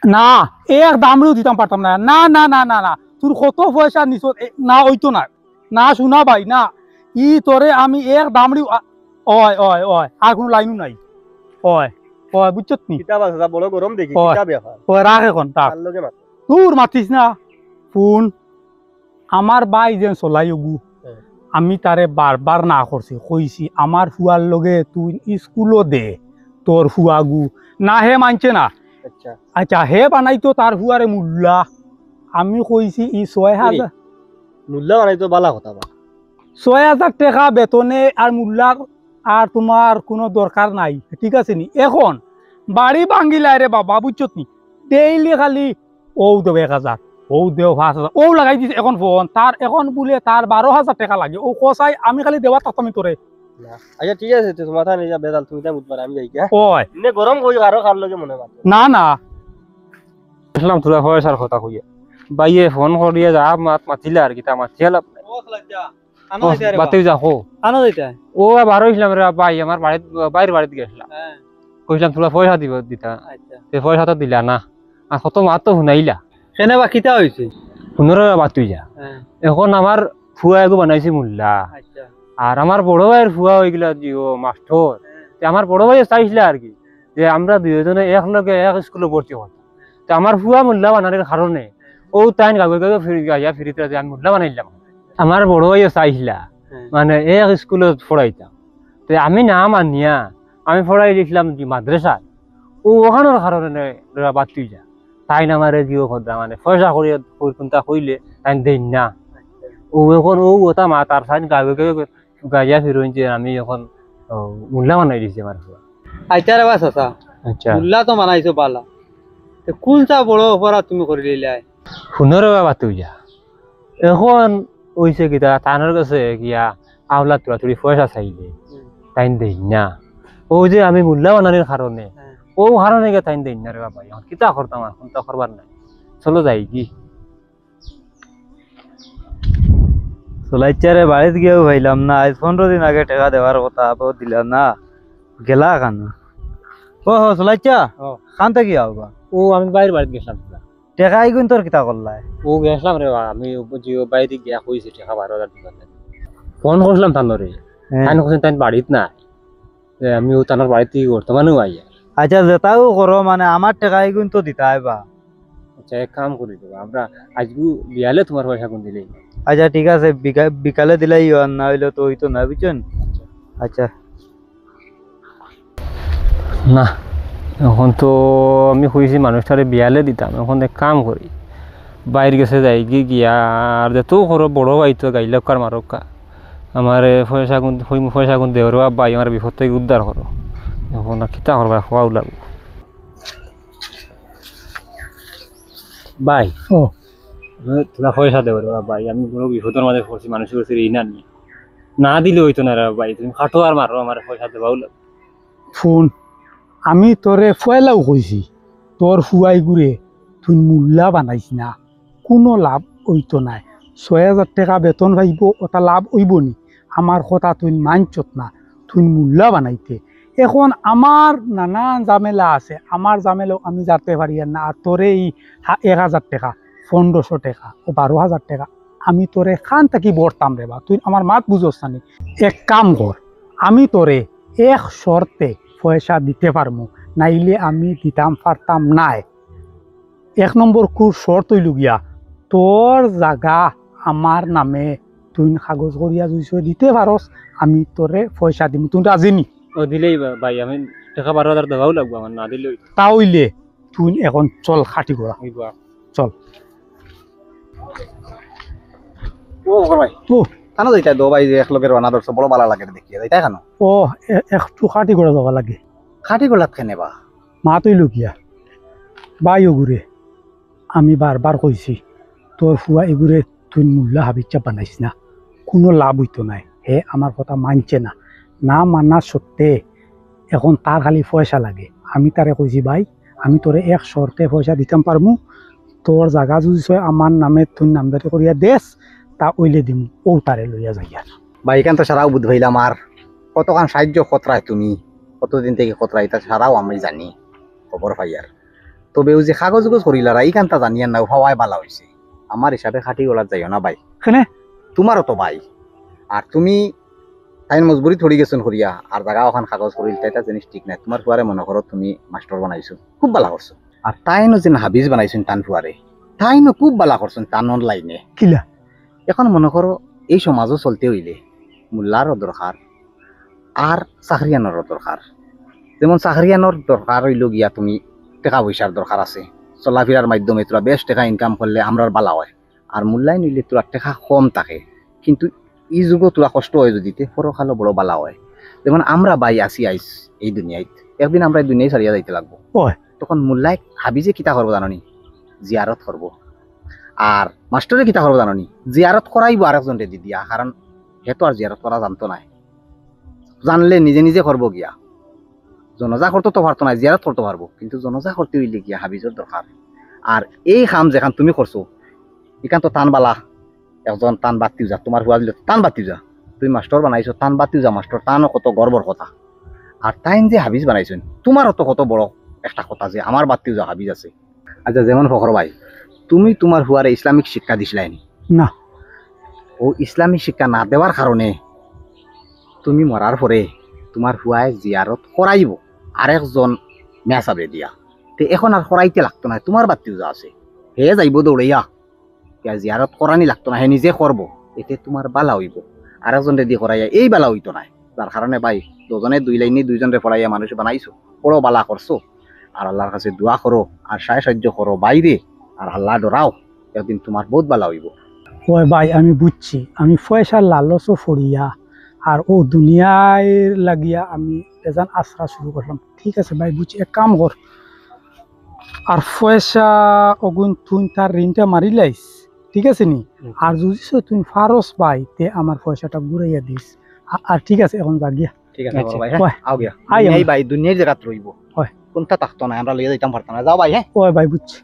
না এক দামড়িও দিতাম পারতাম না না না না না না তোর কত পয়সা নিছ না ওইতো না না শোনা ভাই না ই তোরে আমি এক দামড়ি ওয় ওয় ওয় আর কোনো লাইনও নাই ওয় ওয় বুঝছত নি কিতাব আছে বড় গরম দেখি ওই। কিতাব ব্যাপার ওয় রাখ এখন তাক তার লগে মাত তোর মাতিস না ফোন আমার বাই যেন চলাই গু আমি তারে বারবার না করছি কইছি আমার ফুয়ার লগে তুই স্কুলও দে তোর ফুয়াগু না হে মানছে না আচ্ছা আচ্ছা হে বানাইতো তার ফুয়ারে মুল্লা আমি কইছি ই 6,000 মুল্লা বানাই তো বালা কথা বা 6,000 টাকা বেতনে আর মুল্লার আর তোমার কোনো দরকার নাই ঠিক আছে নি এখন বাড়ি ভাঙ্গিলাই রে বাবা বুঝছত নি ডেইলি খালি ও দেব 1,000 ও দেও 5,000 ও লাগাই দিছে এখন ফোন তার এখন বলে তার 12,000 টাকা লাগে ও কসাই আমি খালি দেওয়া তাতামি তোরে আচ্ছা ঠিক আছে তুই মাথা নিয়ে যা বেদাল তুমি তা বুঝবার আমি যাই গিয়া ওই নে গরম কই আরো খার লগে মনে মাত না না আসলাম তোরা পয়সার কথা কইয়া বাইয়ে ফোন করিয়া যা মাতিলে আর কিতা মাতিয়ালা বাতে যা হো আনো যাইতা ও বার হইছিলাম রে ভাই আমার বাইরের বাড়িতে গেছিলাম কইছিলাম তোরা পয়সা দিতা আচ্ছা সে পয়সা তো দিলা না আর কত মাত তো শুনাইলা কেনে বা কিতা হইছে শুনরে বাতুই যা এখন আমার ফুয়া এগো বানাইছে মুল্লা আচ্ছা আর আমার বড় ভাইয়ের ফুয়া হয়ে গেল জিও মাস্টার আমার বড় ভাই চাইছিল আর কি যে আমরা দুইজনে একলগে এক স্কুলে ভর্তি হতাম তো আমার ফুয়া মুল্লা বানানোর কারণে ও তাই গাগে গাগে গাইয়া ফিরিতে আমি মুল্লা বানাইলাম আমার বড় ভাইও চাইছিলা মানে এক স্কুলে পড়াইতাম তো আমি না মানিয়া আমি পড়াই দিয়েছিলাম মাদ্রাসায় ও ওখানোর কারণে বাদ তুই যা তাই না আমার জিও কথা মানে পয়সা করিয়া কোনটা কইলে তাই দেন না ও এখন ও ওটা মা তার সাইন গাগে গাগে গাইয়া ফিরোইন যে আমি এখন মুল্লা বানাই দিয়েছি আমার ফুয়া আইতা রে বাস আসা আচ্ছা মুল্লা তো বানাইছো বালা তো কোনটা বড় অপরাধ তুমি করে লিলাই শুনরে বাবা তুই যা এখন ওইছে কিতা তানোর কাছে গিয়া আওলা তোরা তুই পয়সা চাইলে তাই দেন না ও যে আমি মুল্লা বানানোর কারণে ও কারণে গিয়ে তাই দেন না রে বাবা এখন কিতা করতাম এখন তো করবার নাই চলো যাই কি চলাইচারে বাড়িতে গিয়েও ভাইলাম না আজ 15 দিন আগে টাকা দেওয়ার কথা আবার দিলাম না গেলা খান ও হো চলাইচা খান থেকে আওবা ও আমি বাইরের বাড়িতে গেছিলাম টাকা আইগুন তোর কিতা করলাই ও গেছিলাম রে বাবা আমি জিও বাড়িতে গিয়া কইছি টাকা 12,000 দিবার ফোন করছিলাম তানরে তাই কইছেন তাই বাড়িতে না আমি ও তানোর বাড়িতে বর্তমানেও আই আচ্ছা যেটাও করো মানে আমার টাকা আইগুন তো দিতে আইবা আচ্ছা এক কাম করি দেবো আমরা আজকে বিয়ালে তোমার পয়সা কোন দিলেই আচ্ছা ঠিক আছে বিকালে দিলাই আর না হইলে তো হইতো না বুঝছেন আচ্ছা না এখন তো আমি কইছি মানুষটারে বিয়ালে দিতাম এখন এক কাম করি বাইরে গেছে যাই গিয়া আর যে তো করো বড় ভাই তো গাইলকার মারকা আমার পয়সা গুণ দেওয়ার ভাই আমার বিপদ থেকে উদ্ধার করো এখন কিতা করবা খাওয়া লাগবো ভাই ও তোরা পয়সা দেওয়ার ভাই আমি কোনো বিপদের মাঝে পড়ছি মানুষের কাছে ঋণ আনি না দিলে হইতো না রে ভাই তুমি খাটো আর মারো আমার পয়সা দেওয়াও লাগবে ফোন আমি তোরে ফয়লাও কইছি তোর ফুয়াই গুড়ে তুই মুল্লা বানাইস না কোনো লাভ হইতো নাই 6,000 টাকা বেতন পাইব ওটা লাভ হইব নি আমার কথা তুই মানছত না তুই মুল্লা বানাইতে এখন আমার নানান ঝামেলা আছে আমার ঝামেলাও আমি যাতে পারি না আর তোরে এই 1,000 টাকা 1,500 টাকা ও 12,000 টাকা আমি তোরে খান থাকি বরতাম রে বা তুই আমার মাত বুঝোস না এক কাম কর আমি তোরে এক শর্তে পয়সা দিতে পারবো নাইলে আমি দিতাম পারতাম নাই 1 নম্বর কুর শর্ত হইল গিয়া তোর জায়গা আমার নামে তুই কাগজ করিয়া যদি দিতে পারস আমি তোরে পয়সা দিম তুই রাজি নি ও দিলেই ভাই আমি টাকা 12,000 দেওয়াও লাগবো আমার না দিলেই তা হইলে তুই এখন চল খাটি করা চল ও ভাই ও কানো যাইতা দো ভাই যে এক লোকের বানা দর্শ বড় বালা লাগে দেখি যাইতা কেন ও একটু খাটি করে যাওয়া লাগে খাটি গলাত কেনে বা মা তৈল গিয়া বাই ওগুরে আমি বারবার কইছি তোর ফুয়া এগুরে তুই মূল্যা হাবিচ্ছা বানাইস না কোনো লাভ হইতো নাই হে আমার কথা মানছে না না মানা সত্ত্বে এখন তার খালি পয়সা লাগে আমি তারে কইছি ভাই আমি তোরে এক শর্তে পয়সা দিতাম পারমু তোর জায়গা যদি আমার নামে তুই নামদারি করিয়া দেশ তা ওইলে দিম ও তারে লইয়া যাইয়া ভাই এখান তো সারাও বুধ ভাইলাম আর কতক্ষণ সাহায্য কতরায় তুমি কতদিন থেকে কতরাই তা সারাও আমি জানি খবর পাই আর তবে ও যে কাগজ করিলারা এই কানটা জানিয়া না হওয়ায় বালা হয়েছে আমার হিসাবে খাটি ওলা যাইও না ভাই কেনে তোমারও তো ভাই আর তুমি তাই মজবুরি থরি গেছন করিয়া আর জায়গা ওখান কাগজ করিল তাইটা জিনিস ঠিক নাই তোমার ফুয়ারে মনে করো তুমি মাস্টার বানাইছো খুব বালা করছো আর তাইনো যেন হাবিজ বানাইছেন টান ফুয়ারে তাইনো খুব বালা করছেন টান অনলাইনে কিলা এখন মনে করো এই সমাজও চলতে হইলে মোল্লারও দরকার আর চাকরিয়ানোরও দরকার যেমন চাকরিয়ানোর দরকার হইল গিয়া তুমি টাকা পয়সার দরকার আছে চলাফেরার মাধ্যমে তোরা বেশ টাকা ইনকাম করলে আমরার বালা হয় আর মূল্যায়ন হইলে তোরা টাকা কম থাকে কিন্তু এই যুগও তোরা কষ্ট হয় যদি পরকালও বড় বালা হয় যেমন আমরা বাই আসি আইস এই দুনিয়ায় একদিন আমরা এই দুনিয়ায় ছাড়িয়া যাইতে লাগবো হয় তখন মূল্যায় ভাবি যে কিতা করবো জাননি জিয়ারত করবো আর মাস্টারে কিতা করবো জাননি জিয়ারত করাইবো আরেকজনকে দি দিয়া কারণ হে তো আর জিয়ারত করা জানতো নাই জানলে নিজে নিজে করবো গিয়া জনজা করতে তো পারতো না জিয়ারত করতে পারবো কিন্তু জনজা করতে হইলে গিয়া হাবিজের দরকার আর এই কাম যেখান তুমি করছো এখান তো টান বালা একজন টান বাতিও যা তোমার হুয়া দিলে টান বাতিও যা তুমি মাস্টার বানাইছো টান বাতিও যা মাস্টার টানও কত গর্বর কথা আর টাইম যে হাবিজ বানাইছেন তোমারও তো কত বড় একটা কথা যে আমার বাতিও যা হাবিজ আছে আচ্ছা যেমন ফখর ভাই তুমি তোমার হুয়ারে ইসলামিক শিক্ষা দিছিলাই না ও ইসলামিক শিক্ষা না দেওয়ার কারণে তুমি মরার পরে তোমার হুয়ায় জিয়ারত করাইব আরেকজন মেসাবে দিয়া তে এখন আর করাইতে লাগতো না তোমার বাতিও যা আছে হে যাইব দৌড়াইয়া জিয়ারত করানি লাগতো না হে নিজে করবো এতে তোমার বালা হইব আরেকজনে দিয়ে করাইয়া এই বালা হইতো না যার কারণে ভাই দুজনে দুই লাইনে দুইজনে পড়াইয়া মানুষ বানাইছো বড় বালা করছো আর আল্লাহর কাছে দোয়া করো আর সাহায্য করো বাইরে আর আল্লাহ ডরাও একদিন তোমার বহুত বালা হইব ওই ভাই আমি বুঝছি আমি পয়সার লালচও ফরিয়া আর ও দুনিয়ায় লাগিয়া আমি এজন আশ্রা শুরু করলাম ঠিক আছে ভাই বুঝছি এক কাম কর আর পয়সা অগুন তুই তার ঋণটা মারি লাইস ঠিক আছে নি আর যদি তুই ফারস ভাই তে আমার পয়সাটা ঘুরাইয়া দিস আর ঠিক আছে এখন যা গিয়া ঠিক আছে আচ্ছা, ভাই ওই, হ্যাঁ আও গিয়া আই এই ভাই দুনিয়ার জায়গাত রইব ওই। কোনটা থাকতো না আমরা লিয়ে যাইতাম পারতাম না যাও ভাই হ্যাঁ ওই ভাই বুঝছি